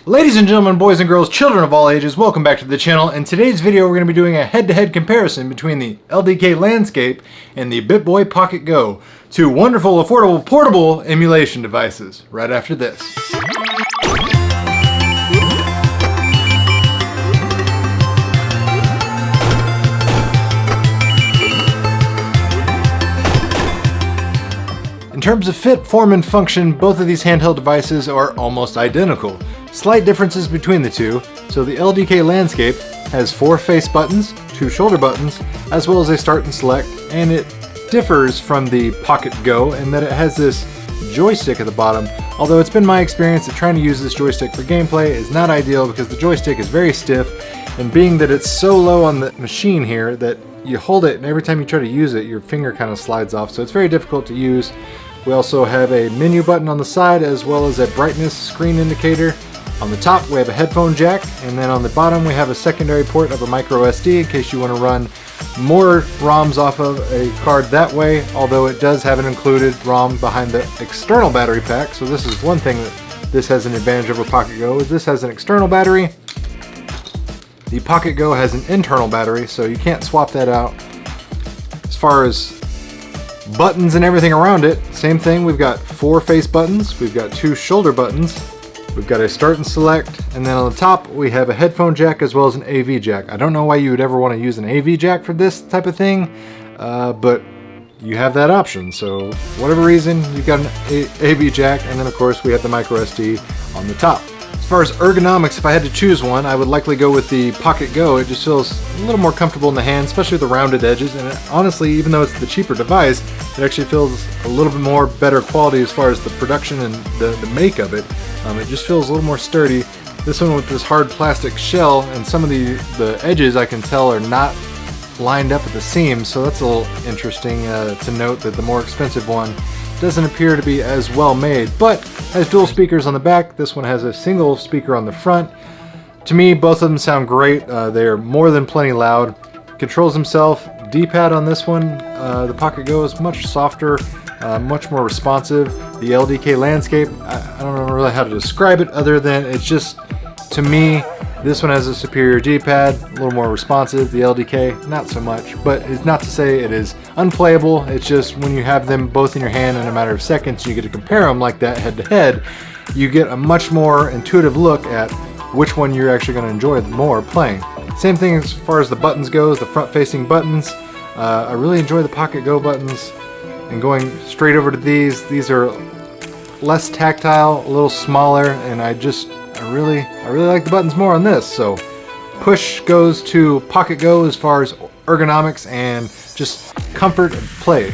Ladies and gentlemen, boys and girls, children of all ages, welcome back to the channel. In today's video, we're going to be doing a head-to-head comparison between the LDK Landscape and the BittBoy pocketgo. Two wonderful, affordable, portable emulation devices. Right after this. In terms of fit, form, and function, both of these handheld devices are almost identical. Slight differences between the two. So the LDK Landscape has 4 face buttons, 2 shoulder buttons, as well as a start and select, and it differs from the pocketgo in that it has this joystick at the bottom, although it's been my experience that trying to use this joystick for gameplay is not ideal because the joystick is very stiff, and being that it's so low on the machine here that you hold it and every time you try to use it your finger kind of slides off, so it's very difficult to use. We also have a menu button on the side as well as a brightness screen indicator. On the top we have a headphone jack, and then on the bottom we have a secondary port of a micro SD in case you want to run more ROMs off of a card that way, although it does have an included ROM behind the external battery pack. So this is one thing that this has an advantage over pocketgo, is this has an external battery. The pocketgo has an internal battery, so you can't swap that out. As far as buttons and everything around it, same thing. We've got 4 face buttons, we've got 2 shoulder buttons, we've got a start and select, and then on the top we have a headphone jack as well as an AV jack. I don't know why you would ever want to use an AV jack for this type of thing, but you have that option. So whatever reason, you've got an AV jack, and then of course we have the micro SD on the top. As far as ergonomics, if I had to choose one, I would likely go with the pocketgo. It just feels a little more comfortable in the hand, especially with the rounded edges, and honestly, even though it's the cheaper device, it actually feels a little bit more better quality as far as the production and the make of it. It just feels a little more sturdy. This one with this hard plastic shell, and some of the edges I can tell are not lined up at the seams, so that's a little interesting to note that the more expensive one doesn't appear to be as well made, but has dual speakers on the back. This one has a single speaker on the front. To me, both of them sound great. They are more than plenty loud. Controls himself, D-pad on this one. The pocketgo is much softer, much more responsive. The LDK Landscape, I don't know really how to describe it other than it's just, to me, this one has a superior D-pad, a little more responsive. The LDK, not so much, but it's not to say it is unplayable. It's just when you have them both in your hand in a matter of seconds, you get to compare them like that head to head, you get a much more intuitive look at which one you're actually going to enjoy more playing. Same thing as far as the buttons goes, the front-facing buttons. I really enjoy the pocketgo buttons, and going straight over to these are less tactile, a little smaller, and I really like the buttons more on this. So push goes to pocketgo as far as ergonomics and just comfort of play.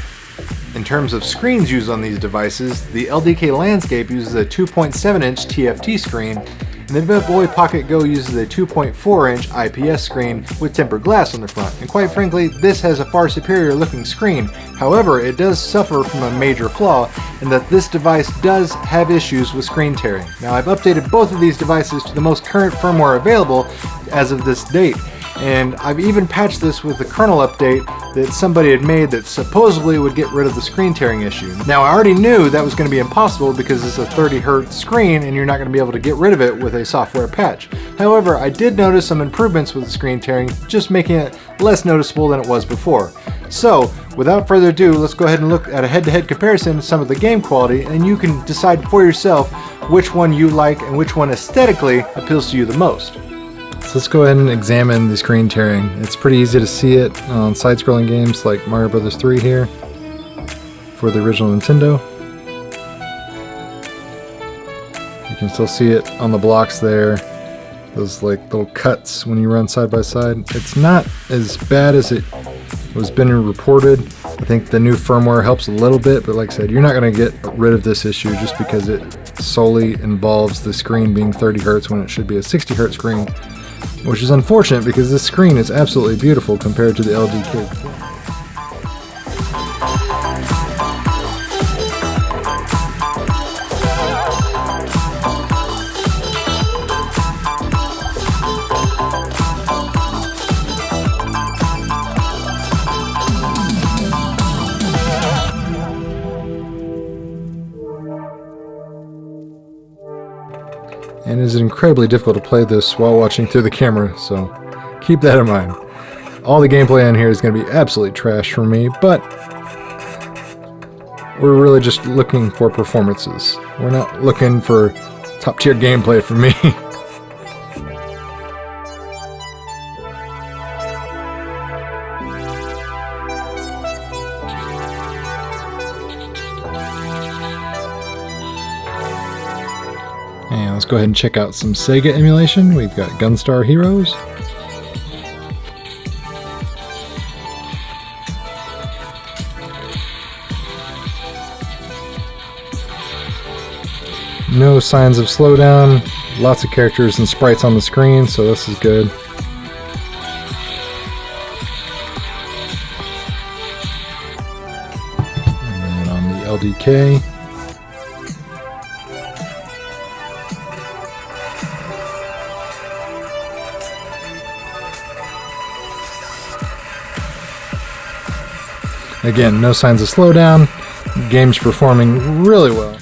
In terms of screens used on these devices, the LDK Landscape uses a 2.7-inch TFT screen, and the BittBoy pocketgo uses a 2.4-inch IPS screen with tempered glass on the front. And quite frankly, this has a far superior looking screen. However, it does suffer from a major flaw in that this device does have issues with screen tearing. Now, I've updated both of these devices to the most current firmware available as of this date, and I've even patched this with the kernel update that somebody had made that supposedly would get rid of the screen tearing issue. Now, I already knew that was going to be impossible because it's a 30 Hz screen and you're not going to be able to get rid of it with a software patch. However, I did notice some improvements with the screen tearing, just making it less noticeable than it was before. So, without further ado, let's go ahead and look at a head-to-head comparison of some of the game quality, and you can decide for yourself which one you like and which one aesthetically appeals to you the most. So let's go ahead and examine the screen tearing. It's pretty easy to see it on side-scrolling games like Mario Bros. 3 here for the original Nintendo. You can still see it on the blocks there. Those like little cuts when you run side by side. It's not as bad as it was been reported. I think the new firmware helps a little bit, but like I said, you're not going to get rid of this issue just because it solely involves the screen being 30 Hz when it should be a 60 Hz screen. Which is unfortunate because this screen is absolutely beautiful compared to the LDK. and it is incredibly difficult to play this while watching through the camera, so keep that in mind. All the gameplay on here is going to be absolutely trash for me, but we're really just looking for performances. We're not looking for top tier gameplay for me. And let's go ahead and check out some Sega emulation. We've got Gunstar Heroes. No signs of slowdown. Lots of characters and sprites on the screen, so this is good. And then on the LDK. Again, no signs of slowdown. Game's performing really well.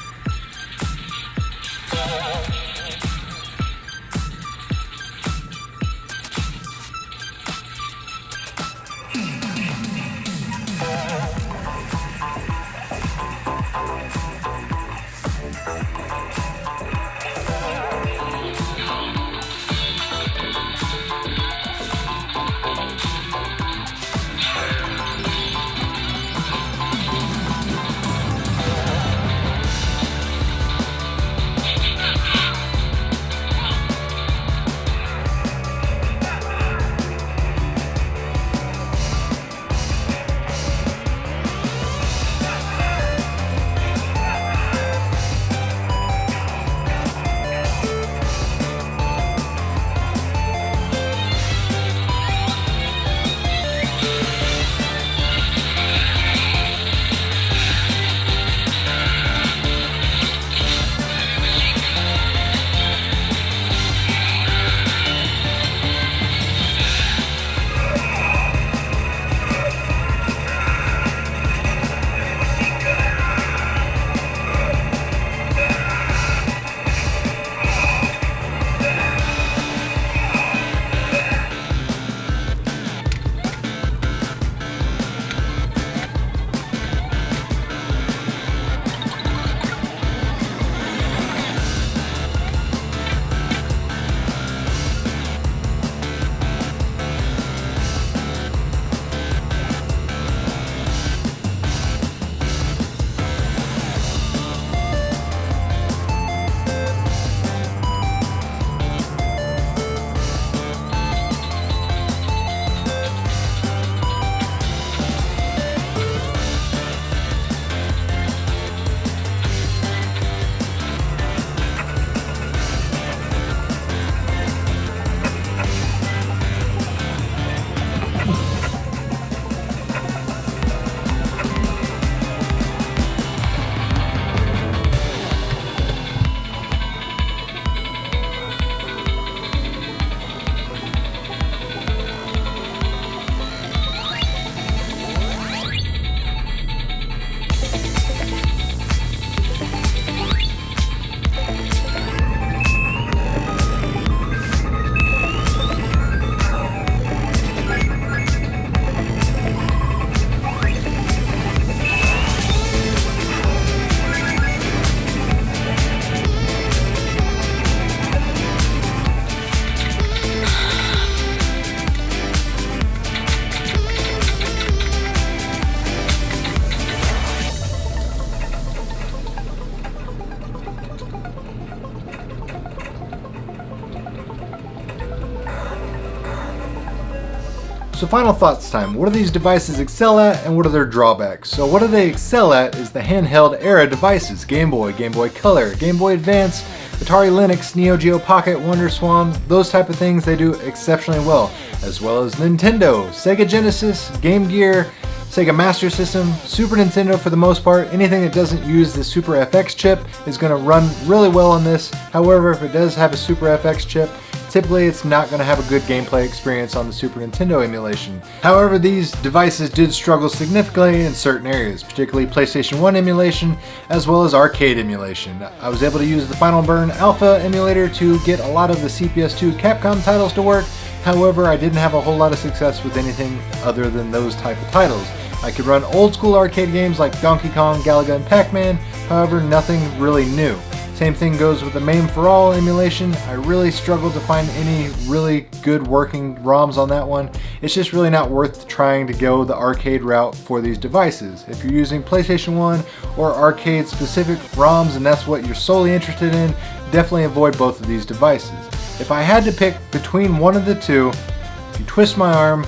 So final thoughts time. What do these devices excel at and what are their drawbacks? So what do they excel at is the handheld era devices. Game Boy, Game Boy Color, Game Boy Advance, Atari Lynx, Neo Geo Pocket, Wonder Swan, those type of things they do exceptionally well. As well as Nintendo, Sega Genesis, Game Gear, Sega Master System, Super Nintendo for the most part. Anything that doesn't use the Super FX chip is going to run really well on this. However, if it does have a Super FX chip, it's typically it's not going to have a good gameplay experience on the Super Nintendo emulation. However, these devices did struggle significantly in certain areas, particularly PlayStation 1 emulation as well as arcade emulation. I was able to use the Final Burn Alpha emulator to get a lot of the CPS2 Capcom titles to work. However, I didn't have a whole lot of success with anything other than those type of titles. I could run old school arcade games like Donkey Kong, Galaga, and Pac-Man, however nothing really new. Same thing goes with the MAME for All emulation. I really struggled to find any really good working ROMs on that one. It's just really not worth trying to go the arcade route for these devices. If you're using PlayStation 1 or arcade specific ROMs and that's what you're solely interested in, definitely avoid both of these devices. If I had to pick between one of the two, if you twist my arm,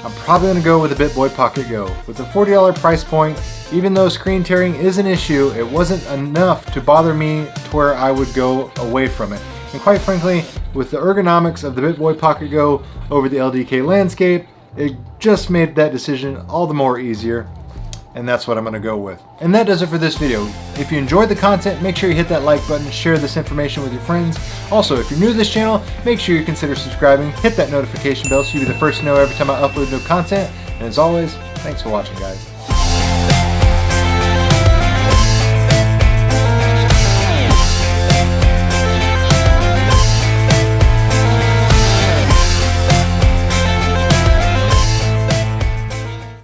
I'm probably going to go with the BittBoy pocketgo. With the $40 price point, even though screen tearing is an issue, it wasn't enough to bother me to where I would go away from it. And quite frankly, with the ergonomics of the BittBoy pocketgo over the LDK landscape, it just made that decision all the more easier. And that's what I'm going to go with. And that does it for this video. If you enjoyed the content, make sure you hit that like button, share this information with your friends. Also, if you're new to this channel, make sure you consider subscribing, hit that notification bell so you'll be the first to know every time I upload new content. And as always, thanks for watching, guys.